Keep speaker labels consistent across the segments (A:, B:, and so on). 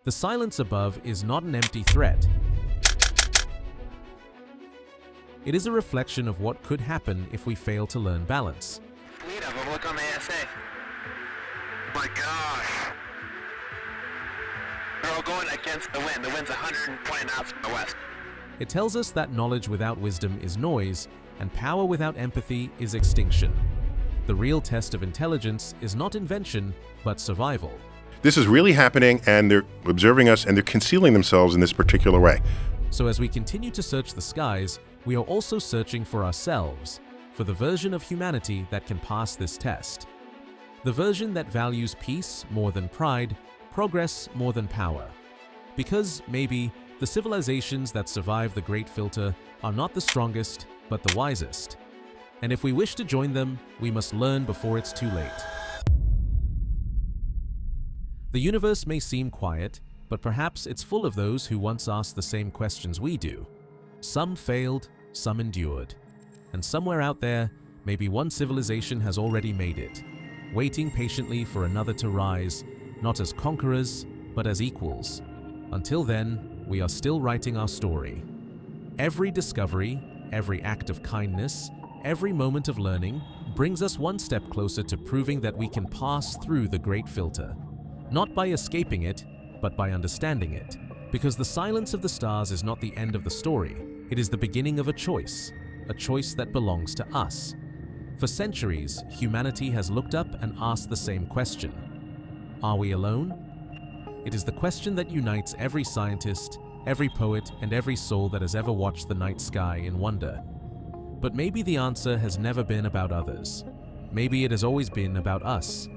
A: The silence above is not an empty threat. It is a reflection of what could happen if we fail to learn balance.
B: Fleet of them, look on the ASA. My gosh. They're all going against the wind. The wind's 120 knots from the west.
A: It tells us that knowledge without wisdom is noise, and power without empathy is extinction. The real test of intelligence is not invention, but survival.
C: This is really happening, and they're observing us, and they're concealing themselves in this particular way.
A: So as we continue to search the skies, we are also searching for ourselves, for the version of humanity that can pass this test. The version that values peace more than pride, progress more than power. Because, maybe, the civilizations that survive the Great Filter are not the strongest, but the wisest. And if we wish to join them, we must learn before it's too late. The universe may seem quiet, but perhaps it's full of those who once asked the same questions we do. Some failed, some endured. And somewhere out there, maybe one civilization has already made it, waiting patiently for another to rise, not as conquerors, but as equals. Until then, we are still writing our story. Every discovery, every act of kindness, every moment of learning brings us one step closer to proving that we can pass through the Great Filter. Not by escaping it, but by understanding it. Because the silence of the stars is not the end of the story. It is the beginning of a choice that belongs to us. For centuries, humanity has looked up and asked the same question. Are we alone? It is the question that unites every scientist, every poet, and every soul that has ever watched the night sky in wonder. But maybe the answer has never been about others. Maybe it has always been about us.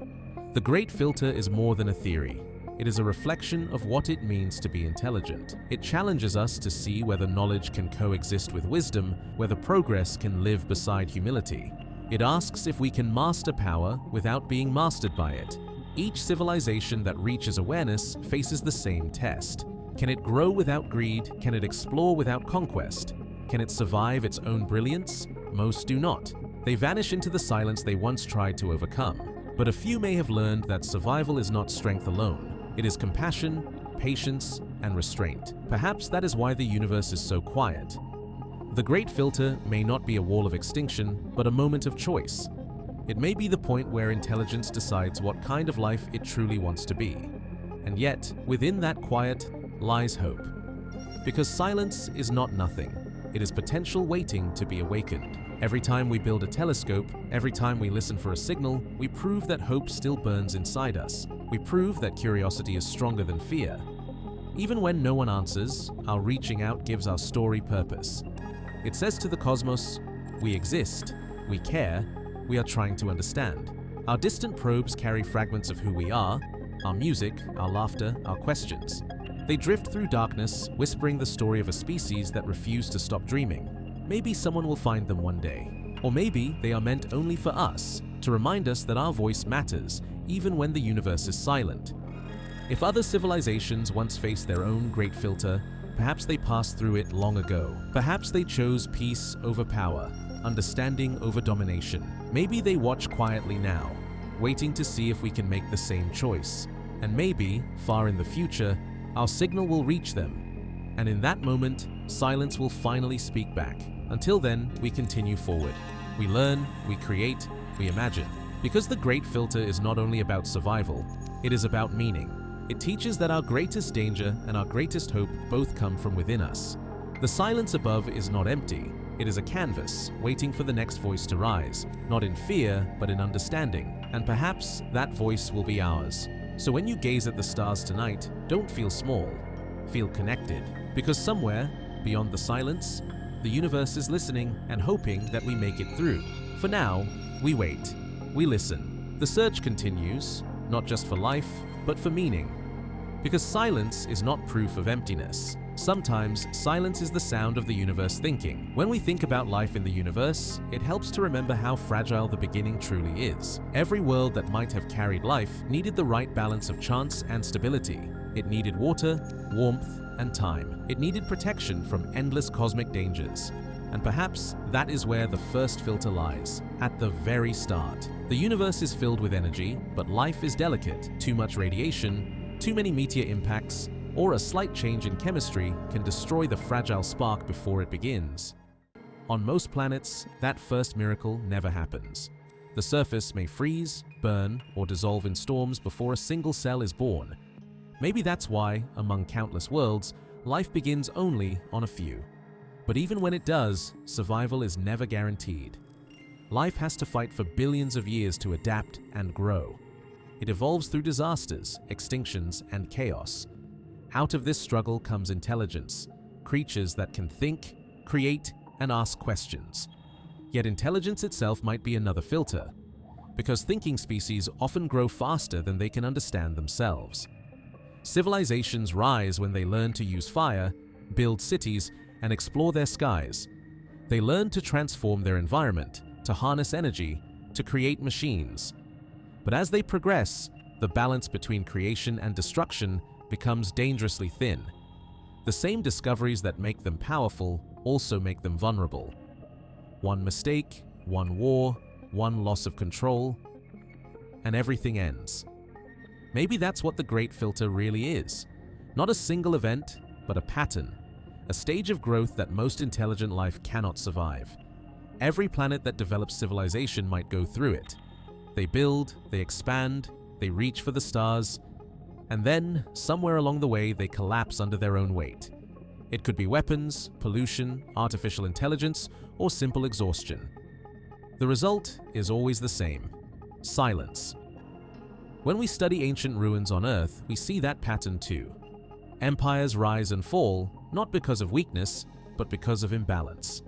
A: The Great Filter is more than a theory. It is a reflection of what it means to be intelligent. It challenges us to see whether knowledge can coexist with wisdom, whether progress can live beside humility. It asks if we can master power without being mastered by it. Each civilization that reaches awareness faces the same test. Can it grow without greed? Can it explore without conquest? Can it survive its own brilliance? Most do not. They vanish into the silence they once tried to overcome. But a few may have learned that survival is not strength alone. It is compassion, patience, and restraint. Perhaps that is why the universe is so quiet. The Great Filter may not be a wall of extinction, but a moment of choice. It may be the point where intelligence decides what kind of life it truly wants to be. And yet, within that quiet lies hope. Because silence is not nothing. It is potential waiting to be awakened. Every time we build a telescope, every time we listen for a signal, we prove that hope still burns inside us. We prove that curiosity is stronger than fear. Even when no one answers, our reaching out gives our story purpose. It says to the cosmos, we exist, we care, we are trying to understand. Our distant probes carry fragments of who we are, our music, our laughter, our questions. They drift through darkness, whispering the story of a species that refused to stop dreaming. Maybe someone will find them one day. Or maybe they are meant only for us, to remind us that our voice matters, even when the universe is silent. If other civilizations once faced their own Great Filter, perhaps they passed through it long ago. Perhaps they chose peace over power, understanding over domination. Maybe they watch quietly now, waiting to see if we can make the same choice. And maybe, far in the future, our signal will reach them. And in that moment, silence will finally speak back. Until then, we continue forward. We learn, we create, we imagine. Because the Great Filter is not only about survival, it is about meaning. It teaches that our greatest danger and our greatest hope both come from within us. The silence above is not empty. It is a canvas, waiting for the next voice to rise, not in fear, but in understanding. And perhaps that voice will be ours. So when you gaze at the stars tonight, don't feel small. Feel connected. Because somewhere, beyond the silence, the universe is listening and hoping that we make it through. For now, we wait. We listen. The search continues, not just for life, but for meaning. Because silence is not proof of emptiness. Sometimes, silence is the sound of the universe thinking. When we think about life in the universe, it helps to remember how fragile the beginning truly is. Every world that might have carried life needed the right balance of chance and stability. It needed water, warmth, and time. It needed protection from endless cosmic dangers. And perhaps that is where the first filter lies, at the very start. The universe is filled with energy, but life is delicate. Too much radiation, Too many meteor impacts or a slight change in chemistry can destroy the fragile spark before it begins. On most planets, that first miracle never happens. The surface may freeze, burn, or dissolve in storms before a single cell is born. Maybe that's why, among countless worlds, life begins only on a few. But even when it does, survival is never guaranteed. Life has to fight for billions of years to adapt and grow. It evolves through disasters, extinctions, and chaos. Out of this struggle comes intelligence, creatures that can think, create, and ask questions. Yet intelligence itself might be another filter, because thinking species often grow faster than they can understand themselves. Civilizations rise when they learn to use fire, build cities, and explore their skies. They learn to transform their environment, to harness energy, to create machines. But as they progress, the balance between creation and destruction becomes dangerously thin. The same discoveries that make them powerful also make them vulnerable. One mistake, one war, one loss of control, and everything ends. Maybe that's what the Great Filter really is. Not a single event, but a pattern. A stage of growth that most intelligent life cannot survive. Every planet that develops civilization might go through it. They build, they expand, they reach for the stars, and then, somewhere along the way, they collapse under their own weight. It could be weapons, pollution, artificial intelligence, or simple exhaustion. The result is always the same: silence. When we study ancient ruins on Earth, we see that pattern too. Empires rise and fall, not because of weakness, but because of imbalance.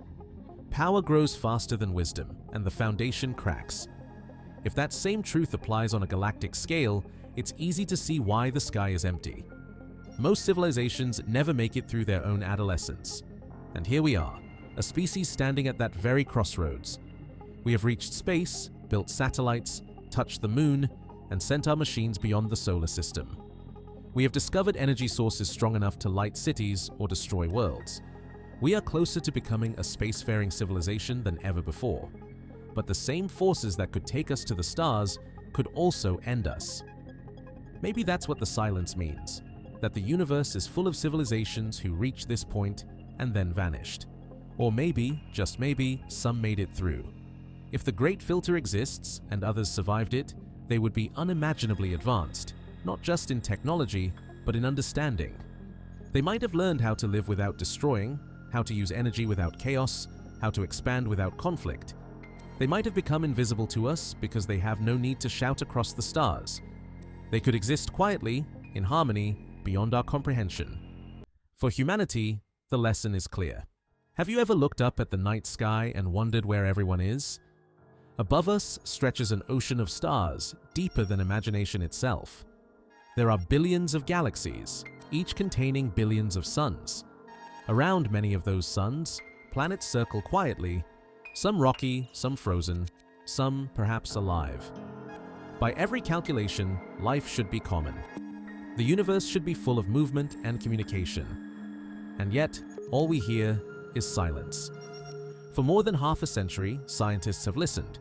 A: Power grows faster than wisdom, and the foundation cracks. If that same truth applies on a galactic scale, it's easy to see why the sky is empty. Most civilizations never make it through their own adolescence. And here we are, a species standing at that very crossroads. We have reached space, built satellites, touched the moon, and sent our machines beyond the solar system. We have discovered energy sources strong enough to light cities or destroy worlds. We are closer to becoming a spacefaring civilization than ever before. But the same forces that could take us to the stars could also end us. Maybe that's what the silence means, that the universe is full of civilizations who reached this point and then vanished. Or maybe, just maybe, some made it through. If the Great Filter exists and others survived it, they would be unimaginably advanced, not just in technology, but in understanding. They might have learned how to live without destroying, how to use energy without chaos, how to expand without conflict. They might have become invisible to us because they have no need to shout across the stars. They could exist quietly, in harmony, beyond our comprehension. For humanity, the lesson is clear. Have you ever looked up at the night sky and wondered where everyone is? Above us stretches an ocean of stars, deeper than imagination itself. There are billions of galaxies, each containing billions of suns. Around many of those suns, planets circle quietly, some rocky, some frozen, some perhaps alive. By every calculation, life should be common. The universe should be full of movement and communication. And yet, all we hear is silence. For more than half a century, scientists have listened,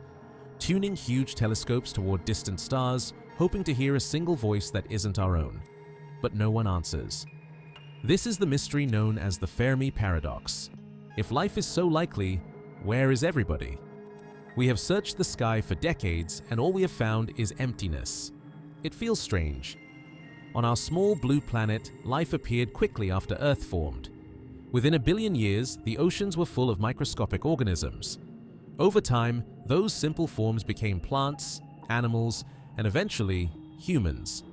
A: tuning huge telescopes toward distant stars, hoping to hear a single voice that isn't our own. But no one answers. This is the mystery known as the Fermi paradox. If life is so likely, where is everybody? We have searched the sky for decades, and all we have found is emptiness. It feels strange. On our small blue planet, life appeared quickly after Earth formed. Within a billion years, the oceans were full of microscopic organisms. Over time, those simple forms became plants, animals, and eventually, humans.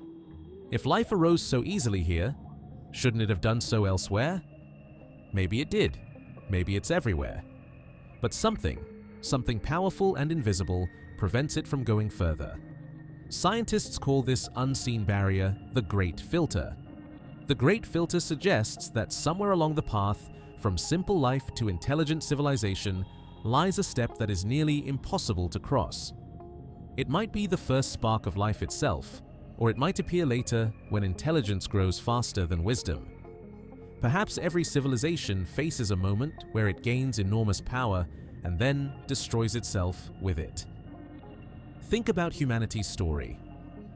A: If life arose so easily here, shouldn't it have done so elsewhere? Maybe it did. Maybe it's everywhere. But something powerful and invisible prevents it from going further. Scientists call this unseen barrier the Great Filter. The Great Filter suggests that somewhere along the path from simple life to intelligent civilization lies a step that is nearly impossible to cross. It might be the first spark of life itself, or it might appear later when intelligence grows faster than wisdom. Perhaps every civilization faces a moment where it gains enormous power and then destroys itself with it. Think about humanity's story.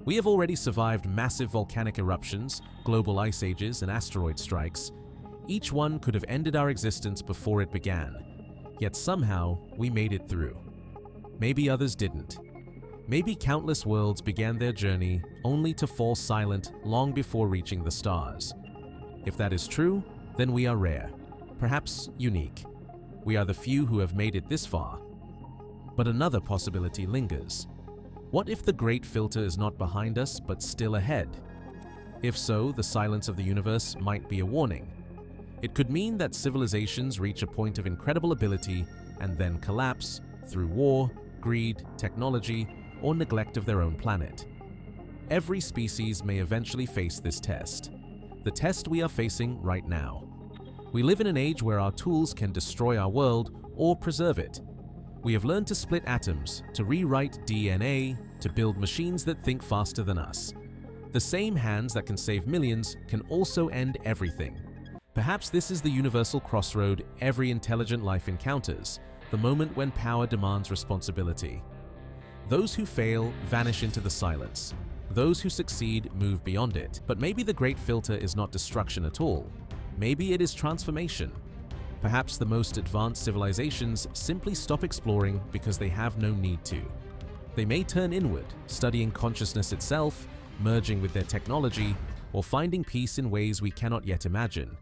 A: We have already survived massive volcanic eruptions, global ice ages, and asteroid strikes. Each one could have ended our existence before it began. Yet somehow, we made it through. Maybe others didn't. Maybe countless worlds began their journey only to fall silent long before reaching the stars. If that is true, then we are rare, perhaps unique. We are the few who have made it this far. But another possibility lingers. What if the great filter is not behind us but still ahead? If so, the silence of the universe might be a warning. It could mean that civilizations reach a point of incredible ability and then collapse through war, greed, technology, or neglect of their own planet. Every species may eventually face this test. The test we are facing right now. We live in an age where our tools can destroy our world or preserve it. We have learned to split atoms, to rewrite DNA, to build machines that think faster than us. The same hands that can save millions can also end everything. Perhaps this is the universal crossroad every intelligent life encounters, the moment when power demands responsibility. Those who fail vanish into the silence. Those who succeed move beyond it. But maybe the great filter is not destruction at all. Maybe it is transformation. Perhaps the most advanced civilizations simply stop exploring because they have no need to. They may turn inward, studying consciousness itself, merging with their technology, or finding peace in ways we cannot yet imagine.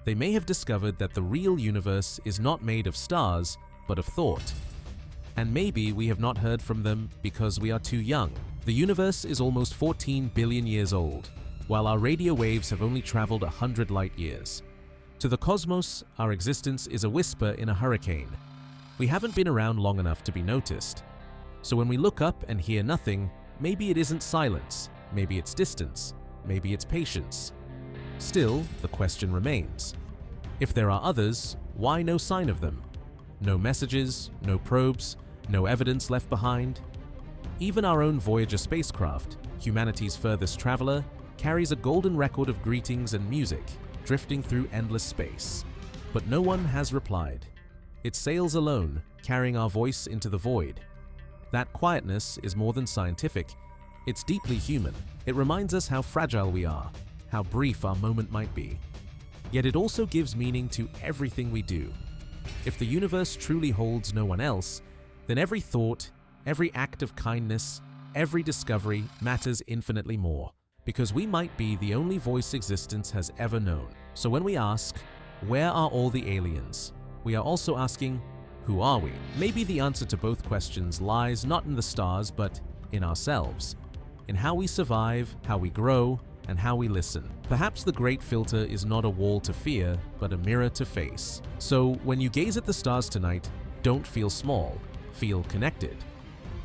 A: They may have discovered that the real universe is not made of stars, but of thought. And maybe we have not heard from them because we are too young. The universe is almost 14 billion years old, while our radio waves have only traveled 100 light years. To the cosmos, our existence is a whisper in a hurricane. We haven't been around long enough to be noticed. So when we look up and hear nothing, maybe it isn't silence, maybe it's distance, maybe it's patience. Still, the question remains. If there are others, why no sign of them? No messages, no probes, no evidence left behind. Even our own Voyager spacecraft, humanity's furthest traveler, carries a golden record of greetings and music, drifting through endless space. But no one has replied. It sails alone, carrying our voice into the void. That quietness is more than scientific. It's deeply human. It reminds us how fragile we are, how brief our moment might be. Yet it also gives meaning to everything we do. If the universe truly holds no one else, then every thought, every act of kindness, every discovery matters infinitely more, because we might be the only voice existence has ever known. So when we ask, where are all the aliens? We are also asking, who are we? Maybe the answer to both questions lies not in the stars, but in ourselves, in how we survive, how we grow, and how we listen. Perhaps the great filter is not a wall to fear, but a mirror to face. So when you gaze at the stars tonight, don't feel small, feel connected.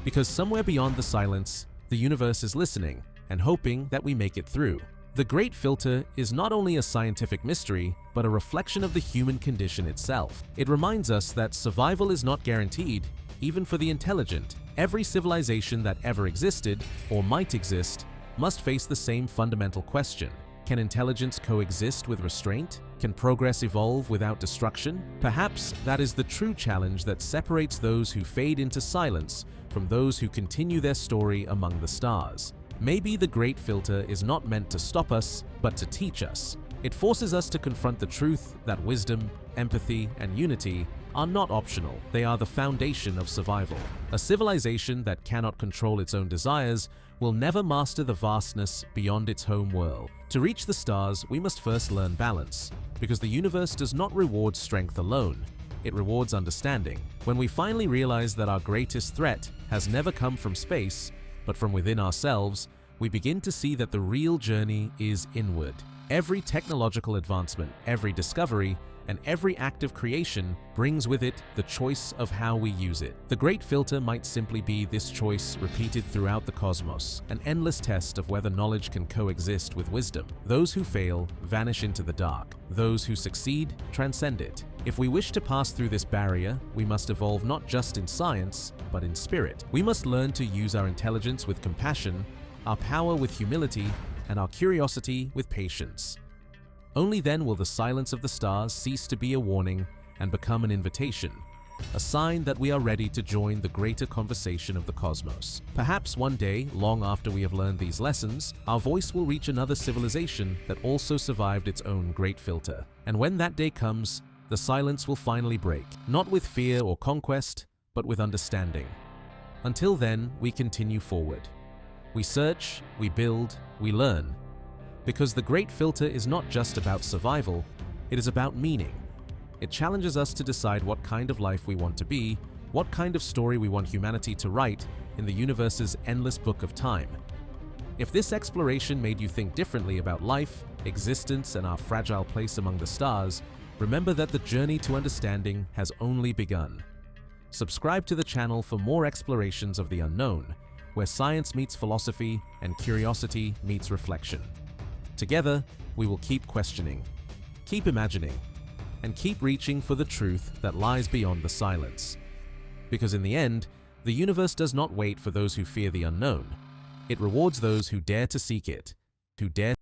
A: Because somewhere beyond the silence, the universe is listening and hoping that we make it through. The great filter is not only a scientific mystery, but a reflection of the human condition itself. It reminds us that survival is not guaranteed, even for the intelligent. Every civilization that ever existed, or might exist, must face the same fundamental question. Can intelligence coexist with restraint? Can progress evolve without destruction? Perhaps that is the true challenge that separates those who fade into silence from those who continue their story among the stars. Maybe the great filter is not meant to stop us, but to teach us. It forces us to confront the truth that wisdom, empathy, and unity are not optional. They are the foundation of survival. A civilization that cannot control its own desires will never master the vastness beyond its home world. To reach the stars, we must first learn balance, because the universe does not reward strength alone. It rewards understanding. When we finally realize that our greatest threat has never come from space, but from within ourselves, we begin to see that the real journey is inward. Every technological advancement, every discovery, and every act of creation brings with it the choice of how we use it. The great filter might simply be this choice repeated throughout the cosmos, an endless test of whether knowledge can coexist with wisdom. Those who fail vanish into the dark. Those who succeed transcend it. If we wish to pass through this barrier, we must evolve not just in science, but in spirit. We must learn to use our intelligence with compassion, our power with humility, and our curiosity with patience. Only then will the silence of the stars cease to be a warning and become an invitation. a sign that we are ready to join the greater conversation of the cosmos. Perhaps one day, long after we have learned these lessons, our voice will reach another civilization that also survived its own great filter. And when that day comes, the silence will finally break, not with fear or conquest, but with understanding. Until then, we continue forward. We search, we build, we learn. Because the great filter is not just about survival, it is about meaning. It challenges us to decide what kind of life we want to be, what kind of story we want humanity to write in the universe's endless book of time. If this exploration made you think differently about life, existence, and our fragile place among the stars, remember that the journey to understanding has only begun. Subscribe to the channel for more explorations of the unknown, where science meets philosophy and curiosity meets reflection. Together, we will keep questioning, keep imagining, and keep reaching for the truth that lies beyond the silence. Because in the end, the universe does not wait for those who fear the unknown. It rewards those who dare to seek it, who dare